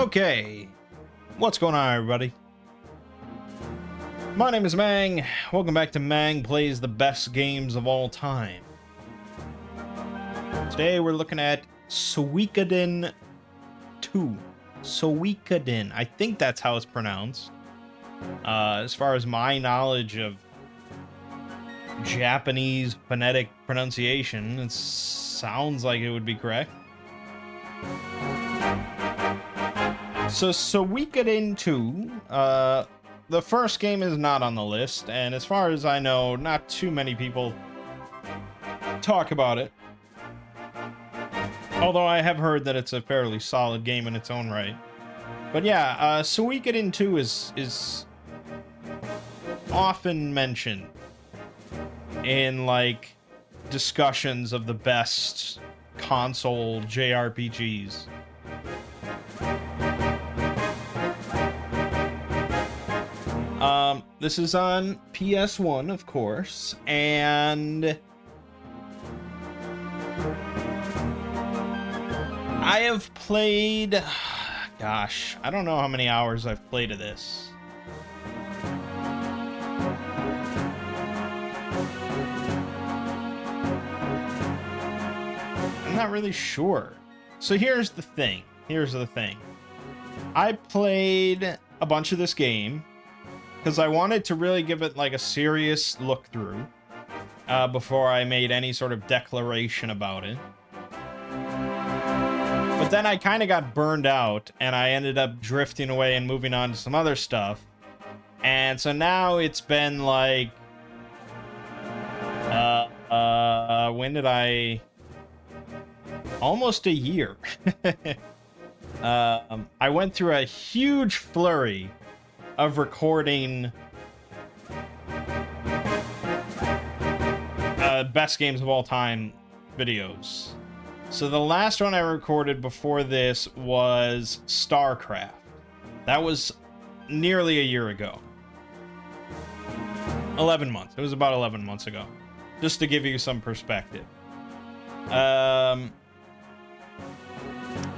Okay, what's going on, everybody? My name is Mangg. Welcome back to Mangg Plays the Best Games of All Time. Today we're looking at Suikoden 2. Suikoden. I think that's how it's pronounced. As far as my knowledge of Japanese phonetic pronunciation, it sounds like it would be correct. So Suikoden 2, the first game is not on the list, and as far as I know, not too many people talk about it. Although I have heard that it's a fairly solid game in its own right. But yeah, Suikoden 2 is often mentioned in, like, discussions of the best console JRPGs. This is on PS1, of course, and I have played, gosh, I don't know how many hours I've played of this. I'm not really sure. So here's the thing. I played a bunch of this game because I wanted to really give it like a serious look through before I made any sort of declaration about it. But then I kind of got burned out and I ended up drifting away and moving on to some other stuff. And so now it's been like, when did I? Almost a year. I went through a huge flurry of recording best games of all time videos. So the last one I recorded before this was StarCraft. That was nearly a year ago. 11 months. It was about 11 months ago. Just to give you some perspective.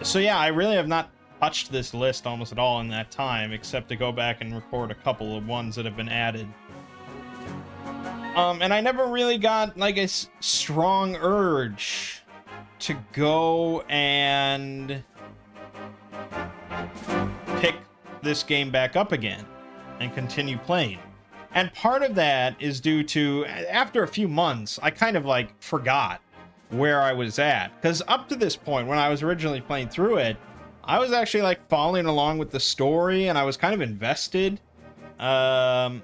So yeah, I really have not touched this list almost at all in that time, except to go back and record a couple of ones that have been added. And I never really got like a strong urge to go and pick this game back up again and continue playing. And part of that is due to, after a few months, I kind of like forgot where I was at. Because up to this point, when I was originally playing through it, I was actually like following along with the story and I was kind of invested. You know,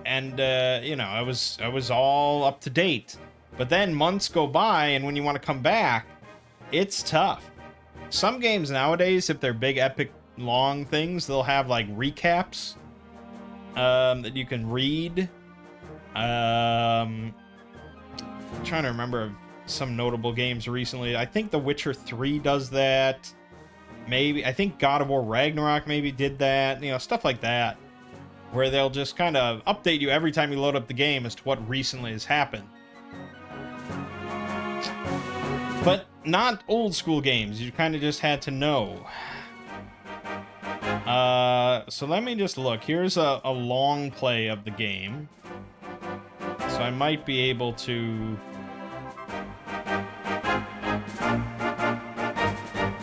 I was all up to date. But then months go by and when you want to come back, it's tough. Some games nowadays, if they're big, epic, long things, they'll have like recaps that you can read. I'm trying to remember some notable games recently. I think The Witcher 3 does that. Maybe, I think God of War Ragnarok maybe did that. You know, stuff like that. Where they'll just kind of update you every time you load up the game as to what recently has happened. But not old school games. You kind of just had to know. So let me just look. Here's a long play of the game. So I might be able to...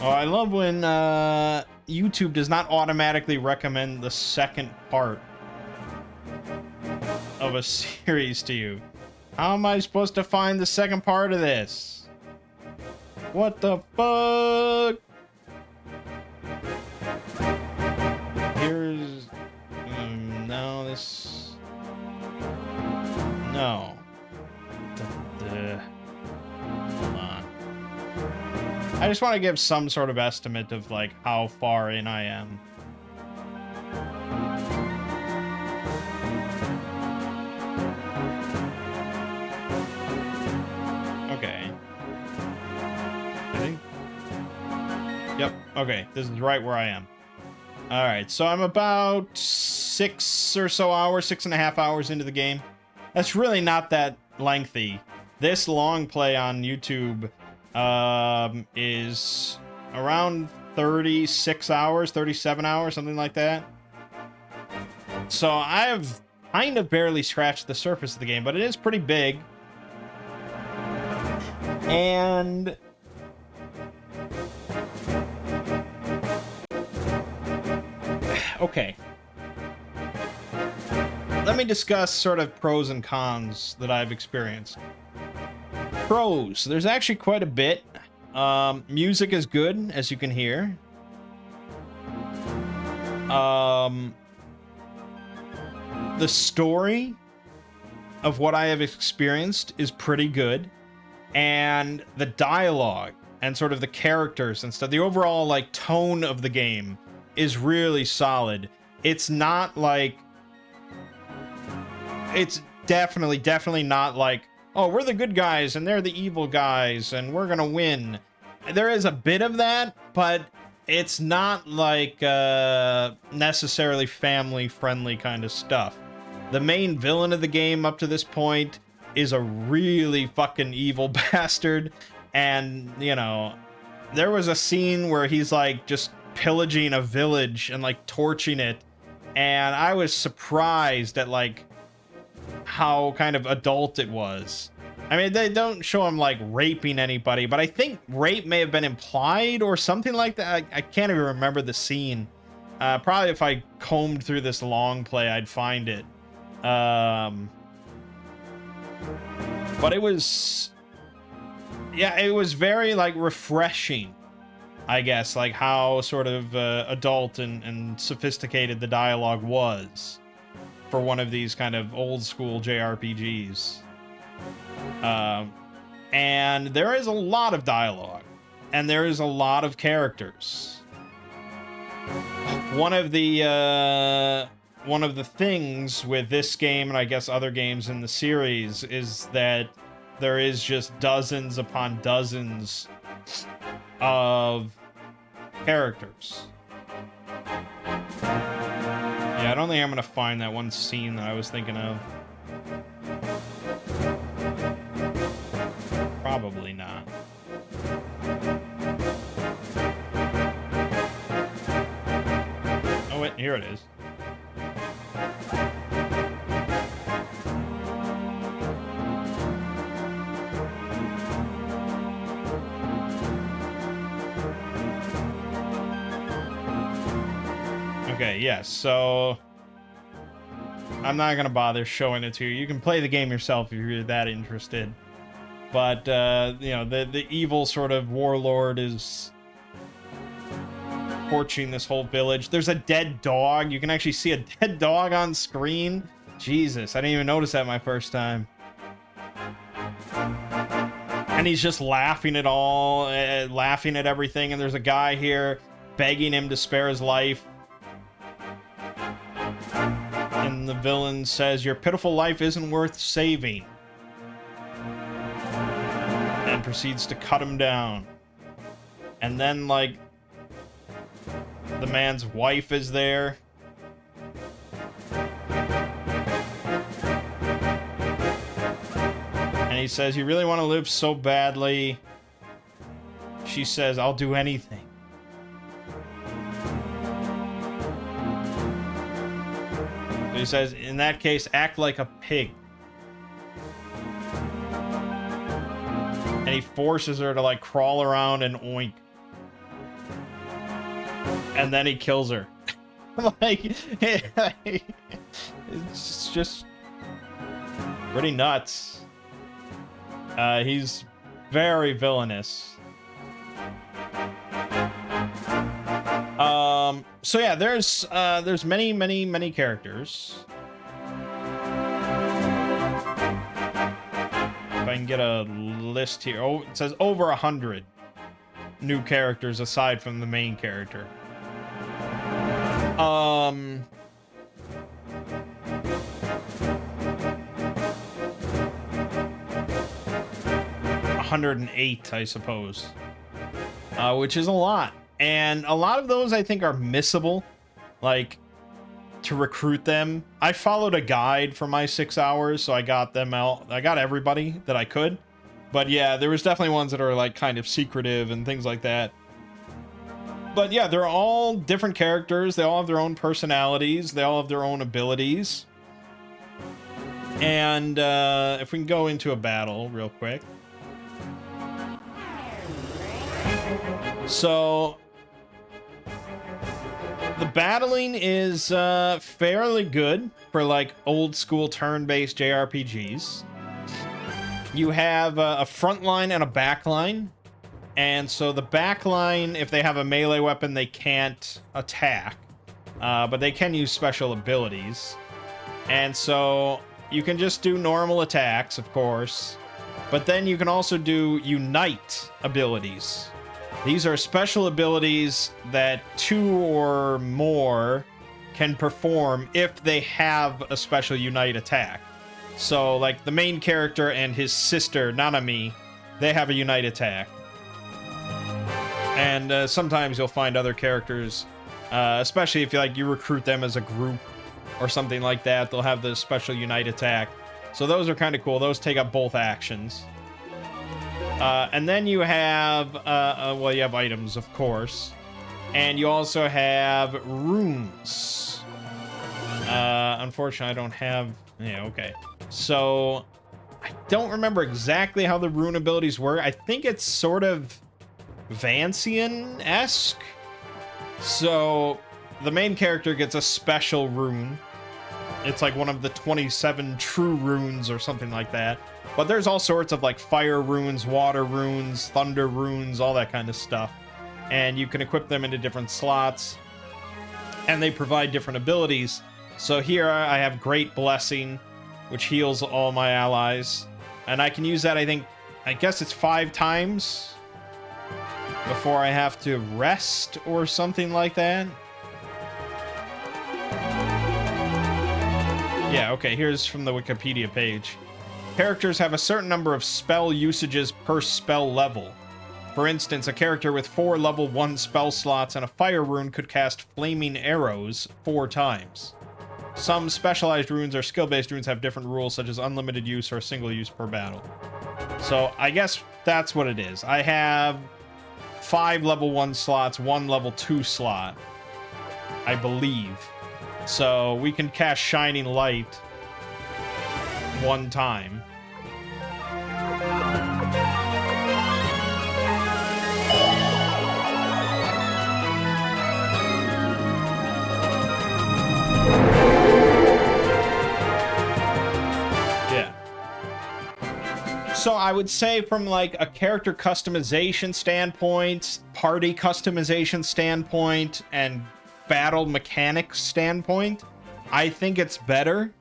Oh, I love when YouTube does not automatically recommend the second part of a series to you. How am I supposed to find the second part of this? What the fuck? Here's... no, this... No. Hold on. I just want to give some sort of estimate of, like, how far in I am. Okay. I think... Yep, okay. This is right where I am. Alright, so I'm about 6 or so hours, 6.5 hours into the game. That's really not that lengthy. This long play on YouTube is around 36 hours, 37 hours, something like that. So I've kind of barely scratched the surface of the game, but it is pretty big. And okay. Let me discuss sort of pros and cons that I've experienced. Pros, there's actually quite a bit. Music is good, as you can hear. The story of what I have experienced is pretty good. And the dialogue and sort of the characters and stuff, the overall like tone of the game is really solid. It's not like, it's definitely not like, oh, we're the good guys and they're the evil guys and we're gonna win. There is a bit of that, but it's not like necessarily family friendly kind of stuff. The main villain of the game up to this point is a really fucking evil bastard, and you know, there was a scene where he's like just pillaging a village and like torching it, and I was surprised at like how kind of adult it was. I mean, they don't show him like raping anybody, but I think rape may have been implied or something like that. I can't even remember the scene. Probably if I combed through this long play, I'd find it. But it was, yeah, it was very like refreshing, I guess, like how sort of adult and sophisticated the dialogue was for one of these kind of old school JRPGs. And there is a lot of dialogue, and there is a lot of characters. One of the things with this game, and I guess other games in the series, is that there is just dozens upon dozens of characters. Yeah, I don't think I'm gonna find that one scene that I was thinking of. Probably not. Oh wait, here it is. Okay, yes, so I'm not gonna bother showing it to you. You can play the game yourself if you're that interested. But you know, the evil sort of warlord is torching this whole village. There's a dead dog. You can actually see a dead dog on screen. Jesus, I didn't even notice that my first time. And he's just laughing at all, laughing at everything. And there's a guy here begging him to spare his life. And the villain says, "Your pitiful life isn't worth saving." And proceeds to cut him down. And then, like, the man's wife is there. And he says, "You really want to live so badly?" She says, "I'll do anything." He says, "In that case, act like a pig." And he forces her to like crawl around and oink. And then he kills her. Like, it's just pretty nuts. He's very villainous. So yeah, there's many characters. If I can get a list here. Oh, it says over 100 new characters aside from the main character. 108, I suppose. Which is a lot. And a lot of those I think are missable. Like, to recruit them. I followed a guide for my 6 hours, so I got them out. I got everybody that I could. But yeah, there was definitely ones that are like kind of secretive and things like that. But yeah, they're all different characters. They all have their own personalities. They all have their own abilities. And if we can go into a battle real quick. So the battling is fairly good for like old school turn-based JRPGs. You have a front line and a back line. And so the back line, if they have a melee weapon, they can't attack. But they can use special abilities. And so you can just do normal attacks, of course. But then you can also do unite abilities. These are special abilities that 2 or more can perform if they have a special unite attack. So, like, the main character and his sister, Nanami, they have a unite attack. And sometimes you'll find other characters, especially if you recruit them as a group or something like that, they'll have the special unite attack. So those are kind of cool. Those take up both actions. And then you have, well, you have items, of course. And you also have runes. Unfortunately, I don't have... Yeah, okay. So, I don't remember exactly how the rune abilities work. I think it's sort of Vancian-esque. So, the main character gets a special rune. It's like one of the 27 true runes or something like that. But there's all sorts of like fire runes, water runes, thunder runes, all that kind of stuff. And you can equip them into different slots. And they provide different abilities. So here I have Great Blessing, which heals all my allies. And I can use that, I guess it's 5 times before I have to rest or something like that. Yeah, okay, here's from the Wikipedia page. Characters have a certain number of spell usages per spell level. For instance, a character with 4 level 1 spell slots and a fire rune could cast flaming arrows 4 times. Some specialized runes or skill-based runes have different rules, such as unlimited use or single use per battle. So I guess that's what it is. I have 5 level 1 slots, 1 level 2 slot, I believe. So we can cast Shining Light 1 time. Yeah. So I would say from like a character customization standpoint, party customization standpoint, and battle mechanics standpoint, I think it's better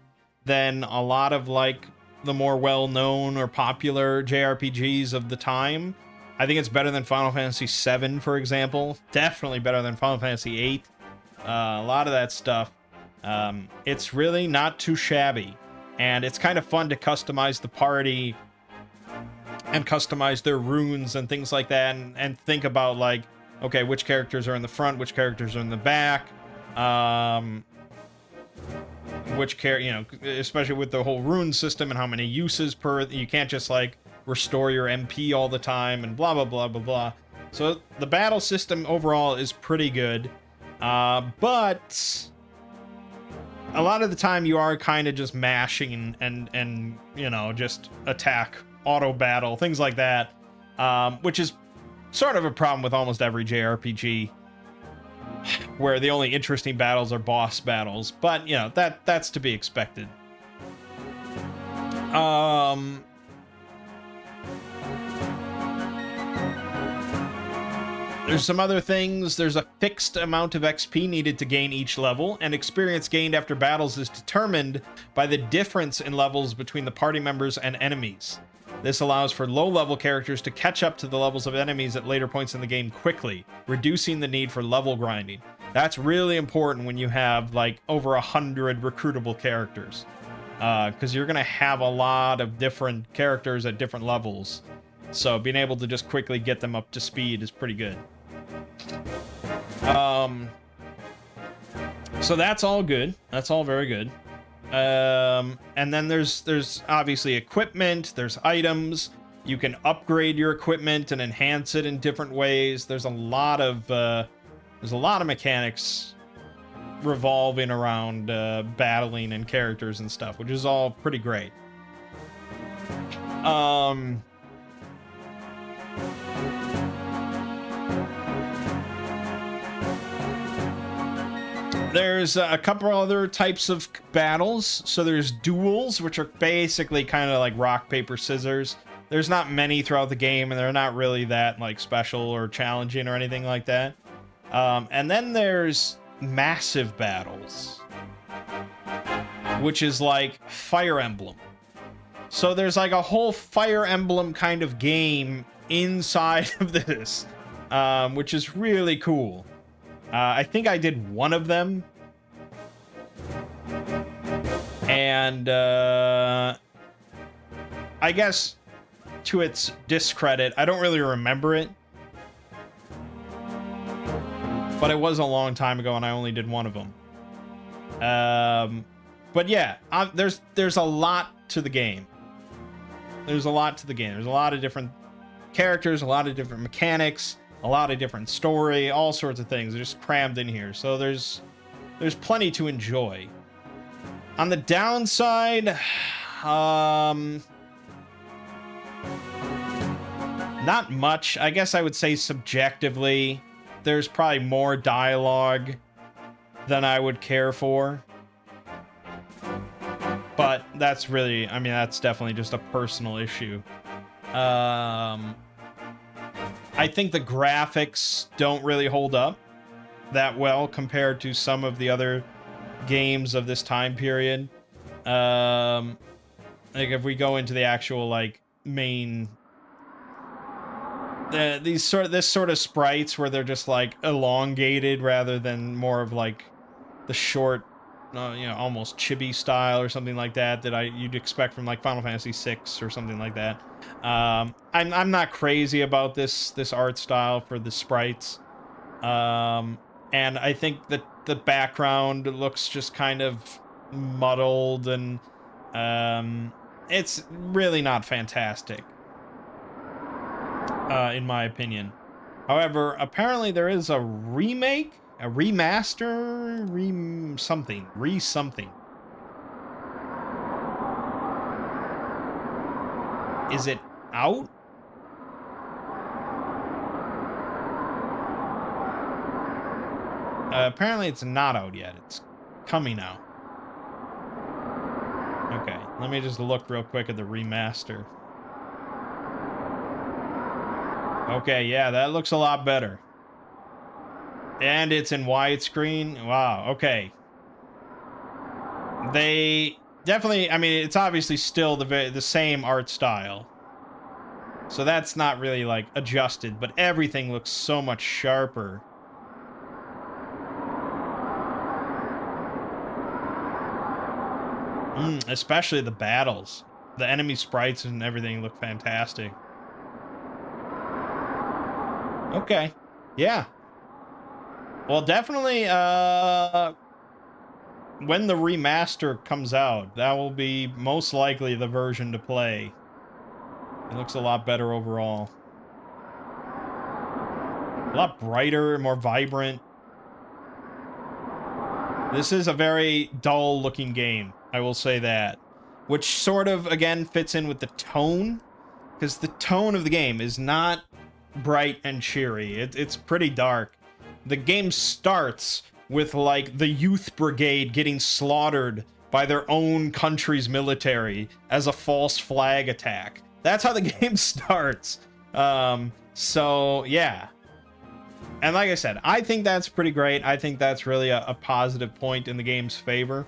than a lot of like the more well-known or popular JRPGs of the time. I think it's better than Final Fantasy VII, for example. Definitely better than Final Fantasy VIII. A lot of that stuff. It's really not too shabby. And it's kind of fun to customize the party and customize their runes and things like that, and think about like, okay, which characters are in the front, which characters are in the back, especially with the whole rune system and how many uses per, you can't just like restore your MP all the time and blah, blah, blah, blah, blah. So the battle system overall is pretty good, but a lot of the time you are kind of just mashing and just attack, auto battle, things like that, which is sort of a problem with almost every JRPG, where the only interesting battles are boss battles. But, that's to be expected. There's some other things. There's a fixed amount of XP needed to gain each level, and experience gained after battles is determined by the difference in levels between the party members and enemies. This allows for low-level characters to catch up to the levels of enemies at later points in the game quickly, reducing the need for level grinding. That's really important when you have, like, over 100 recruitable characters. Because you're going to have a lot of different characters at different levels. So being able to just quickly get them up to speed is pretty good. So that's all good. That's all very good. And then there's obviously equipment, there's items. You can upgrade your equipment and enhance it in different ways. There's a lot of There's a lot of mechanics revolving around battling and characters and stuff, which is all pretty great. There's a couple other types of battles. So there's duels, which are basically kind of like rock, paper, scissors. There's not many throughout the game, and they're not really that like special or challenging or anything like that. And then there's massive battles, which is like Fire Emblem. So there's like a whole Fire Emblem kind of game inside of this, which is really cool. I think I did one of them. And I guess to its discredit, I don't really remember it. But it was a long time ago and I only did one of them. But yeah, there's a lot to the game. There's a lot to the game. There's a lot of different characters, a lot of different mechanics, a lot of different story, all sorts of things are just crammed in here. So there's plenty to enjoy. On the downside, not much. I guess I would say subjectively, there's probably more dialogue than I would care for. But that's really, I mean, that's definitely just a personal issue. I think the graphics don't really hold up that well compared to some of the other games of this time period. Like if we go into the actual like main, this sort of sprites where they're just like elongated rather than more of like the short, you know, almost chibi style or something like that you'd expect from like Final Fantasy VI or something like that. I'm not crazy about this art style for the sprites, and I think that the background looks just kind of muddled, and it's really not fantastic, in my opinion. However, apparently there is a remake, a remaster, something. Is it out? Apparently it's not out yet. It's coming out. Okay, let me just look real quick at the remaster. Okay, yeah, that looks a lot better. And it's in widescreen. Wow, okay. They definitely, I mean, it's obviously still the same art style. So that's not really like adjusted, but everything looks so much sharper. Especially the battles. The enemy sprites and everything look fantastic. Okay. Yeah. Well, definitely, when the remaster comes out, that will be most likely the version to play. It looks a lot better overall. A lot brighter, more vibrant. This is a very dull-looking game, I will say that. Which sort of, again, fits in with the tone. Because the tone of the game is not bright and cheery. It's pretty dark. The game starts with, like, the youth brigade getting slaughtered by their own country's military as a false flag attack. That's how the game starts. So, yeah. And like I said, I think that's pretty great. I think that's really a positive point in the game's favor.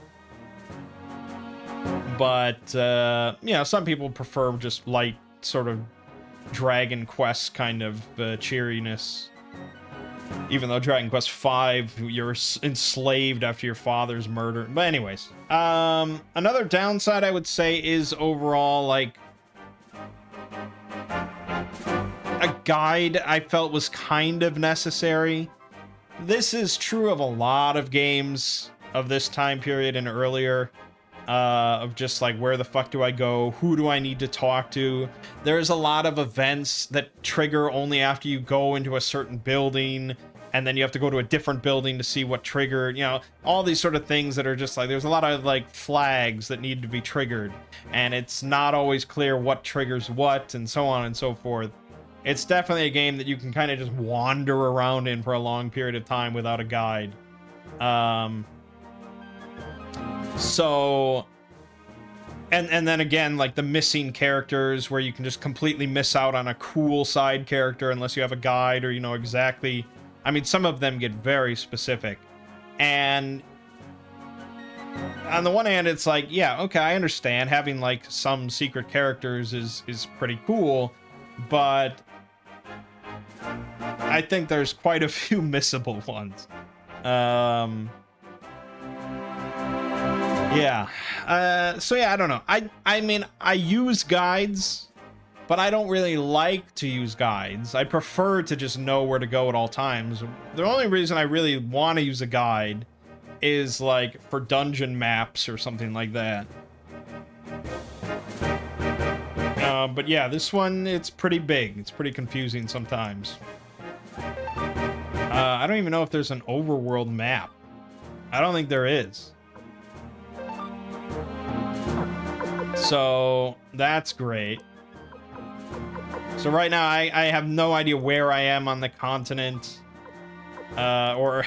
But, you know, some people prefer just light, sort of Dragon Quest kind of cheeriness. Even though Dragon Quest V, you're enslaved after your father's murder. But anyways, another downside I would say is overall, like, a guide I felt was kind of necessary. This is true of a lot of games of this time period and earlier, of just like, where the fuck do I go? Who do I need to talk to? There's a lot of events that trigger only after you go into a certain building. and then you have to go to a different building to see what triggered, you know, all these sort of things that are just like, there's a lot of like flags that need to be triggered, and it's not always clear what triggers what, and so on and so forth. It's definitely a game that you can kind of just wander around in for a long period of time without a guide. So, and then again, like the missing characters, where you can just completely miss out on a cool side character unless you have a guide or you know exactly. I mean, some of them get very specific, and on the one hand, it's like, yeah, okay, I understand having like some secret characters is pretty cool, but I think there's quite a few missable ones. Yeah. So yeah, I don't know. I mean, I use guides, but I don't really like to use guides. I prefer to just know where to go at all times. The only reason I really want to use a guide is like for dungeon maps or something like that. But yeah, this one, it's pretty big. It's pretty confusing sometimes. I don't even know if there's an overworld map. I don't think there is. So that's great. So right now I have no idea where I am on the continent, or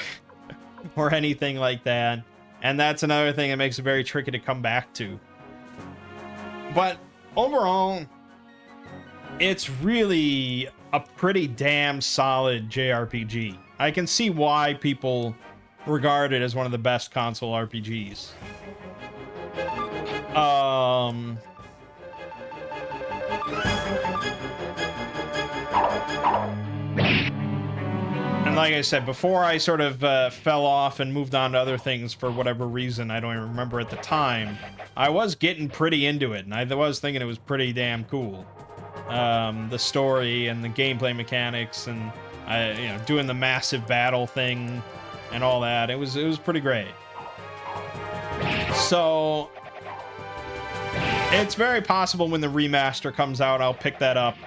or anything like that. And that's another thing that makes it very tricky to come back to. But overall, it's really a pretty damn solid JRPG. I can see why people regard it as one of the best console RPGs. And like I said, before I sort of fell off and moved on to other things for whatever reason, I don't even remember at the time, I was getting pretty into it, and I was thinking it was pretty damn cool. The story and the gameplay mechanics, and you know, doing the massive battle thing and all that. It was pretty great. So it's very possible when the remaster comes out, I'll pick that up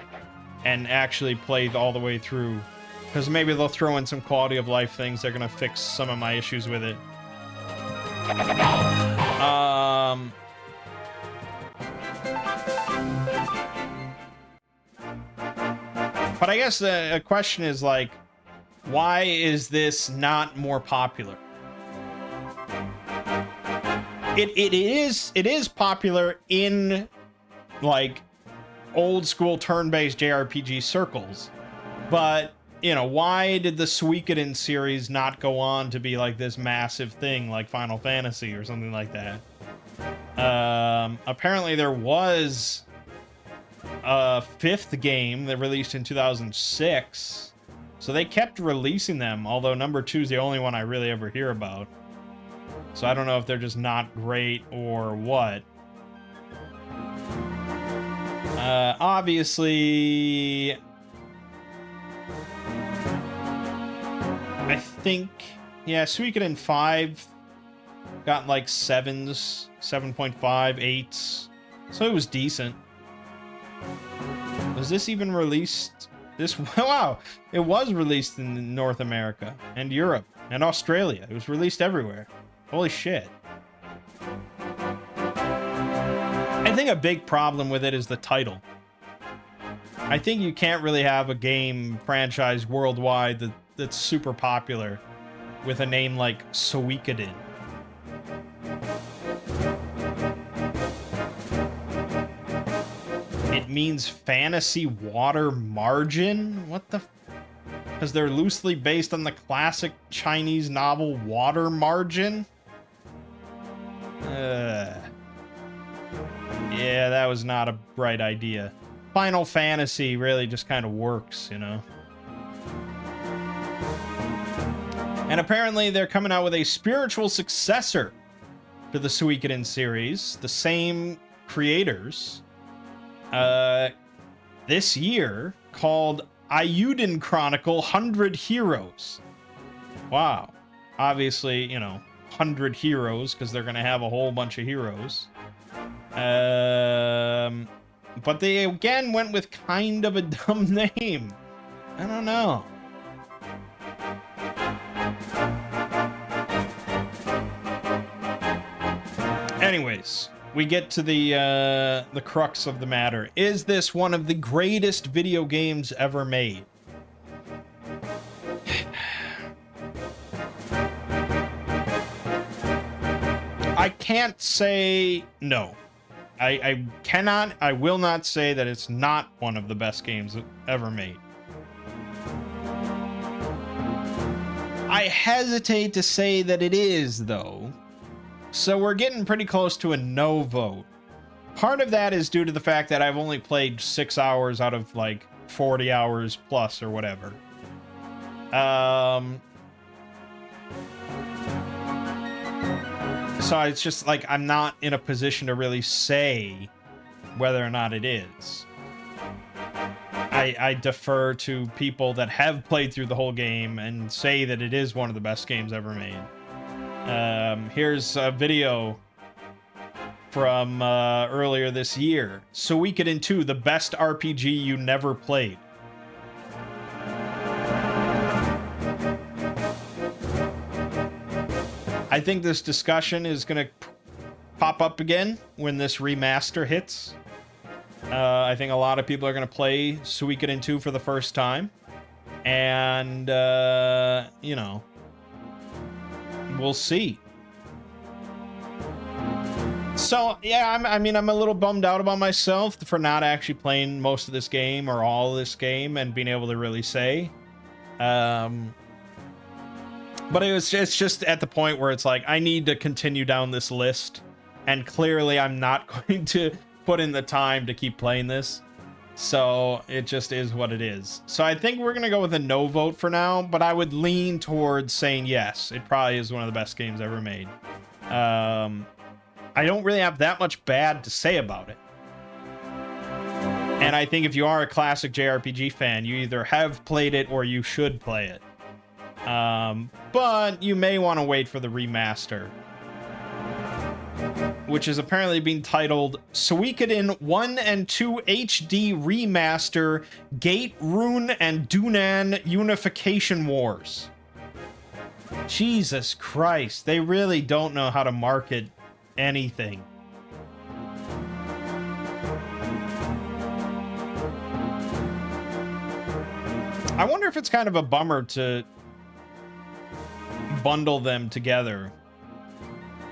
and actually play all the way through, because maybe they'll throw in some quality of life things. They're gonna fix some of my issues with it. But I guess the question is, like, why is this not more popular? It is popular in like old school turn-based JRPG circles, but you know, why did the Suikoden series not go on to be like this massive thing like Final Fantasy or something like that? Apparently there was a fifth game that released in 2006, so they kept releasing them, although number 2 is the only one I really ever hear about. So I don't know if they're just not great or what. Obviously, I think, yeah, Suikoden 5 got like 7s, 7.5, 8s, so it was decent. Was this even released? This, wow, it was released in North America and Europe and Australia. It was released everywhere. Holy shit. I think a big problem with it is the title. I think you can't really have a game franchise worldwide that's super popular with a name like Suikoden. It means fantasy water margin? What the? Because they're loosely based on the classic Chinese novel Water Margin? Yeah, that was not a bright idea. Final Fantasy really just kind of works, you know? And apparently they're coming out with a spiritual successor to the Suikoden series, the same creators, this year, called Ayuden Chronicle 100 Heroes. Wow. Obviously, you know, 100 heroes, because they're going to have a whole bunch of heroes. But they again went with kind of a dumb name. I don't know. Anyways, we get to the crux of the matter. Is this one of the greatest video games ever made? I can't say no. I cannot, I will not say that it's not one of the best games ever made. I hesitate to say that it is, though. So we're getting pretty close to a no vote. Part of that is due to the fact that I've only played 6 hours out of like 40 hours plus or whatever. So it's just like I'm not in a position to really say whether or not it is. I defer to people that have played through the whole game and say that it is one of the best games ever made. Here's a video from earlier this year. Suikoden 2, the best RPG you never played. I think this discussion is going to pop up again when this remaster hits. I think a lot of people are going to play Suikoden 2 for the first time. And, you know, we'll see. So, yeah, I mean, I'm a little bummed out about myself for not actually playing most of this game or all of this game and being able to really say. But it's just at the point where it's like, I need to continue down this list. And clearly I'm not going to put in the time to keep playing this. So it just is what it is. So I think we're going to go with a no vote for now. But I would lean towards saying yes. It probably is one of the best games ever made. I don't really have that much bad to say about it. And I think if you are a classic JRPG fan, you either have played it or you should play it. But you may want to wait for the remaster, which is apparently being titled Suikoden 1 and 2 HD Remaster Gate, Rune, and Dunan Unification Wars. Jesus Christ, they really don't know how to market anything. I wonder if it's kind of a bummer to bundle them together,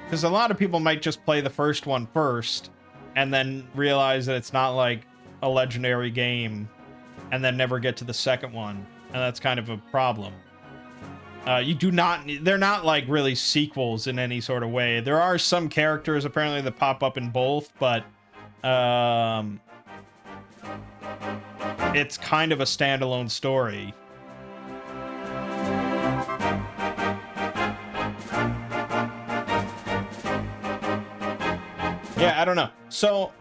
because a lot of people might just play the first one first and then realize that it's not like a legendary game and then never get to the second one, and that's kind of a problem. They're not like really sequels in any sort of way. There are some characters apparently that pop up in both, but it's kind of a standalone story. Yeah, I don't know. So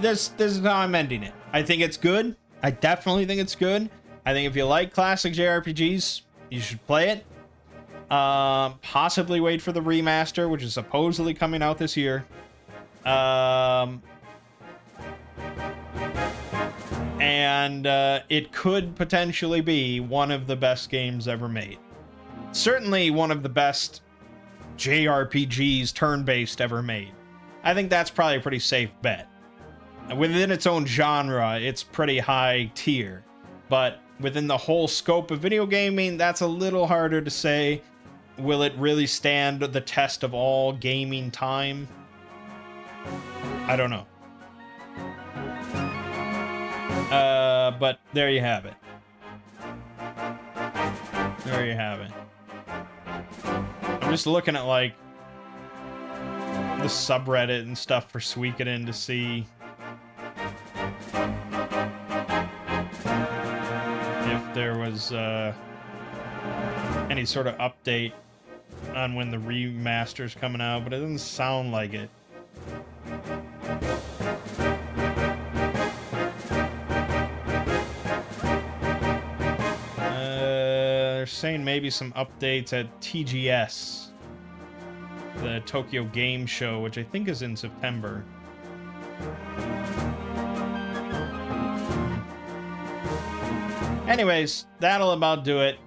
this is how I'm ending it. I think it's good. I definitely think it's good. I think if you like classic JRPGs, you should play it. Possibly wait for the remaster, which is supposedly coming out this year. And it could potentially be one of the best games ever made. Certainly one of the best JRPGs turn-based ever made. I think that's probably a pretty safe bet. Within its own genre, it's pretty high tier. But within the whole scope of video gaming, that's a little harder to say. Will it really stand the test of all gaming time? I don't know. But there you have it. There you have it. I'm just looking at, like, the subreddit and stuff for Suikoden to see if there was any sort of update on when the remaster's coming out, but it doesn't sound like it. They're saying maybe some updates at TGS, the Tokyo Game Show, which I think is in September. Anyways, that'll about do it.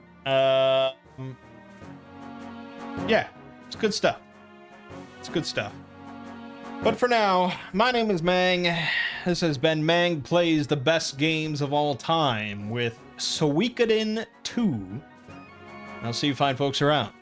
Yeah, it's good stuff. It's good stuff. But for now, my name is Mangg. This has been Mangg Plays the Best Games of All Time with Suikoden 2. I'll see you fine folks around.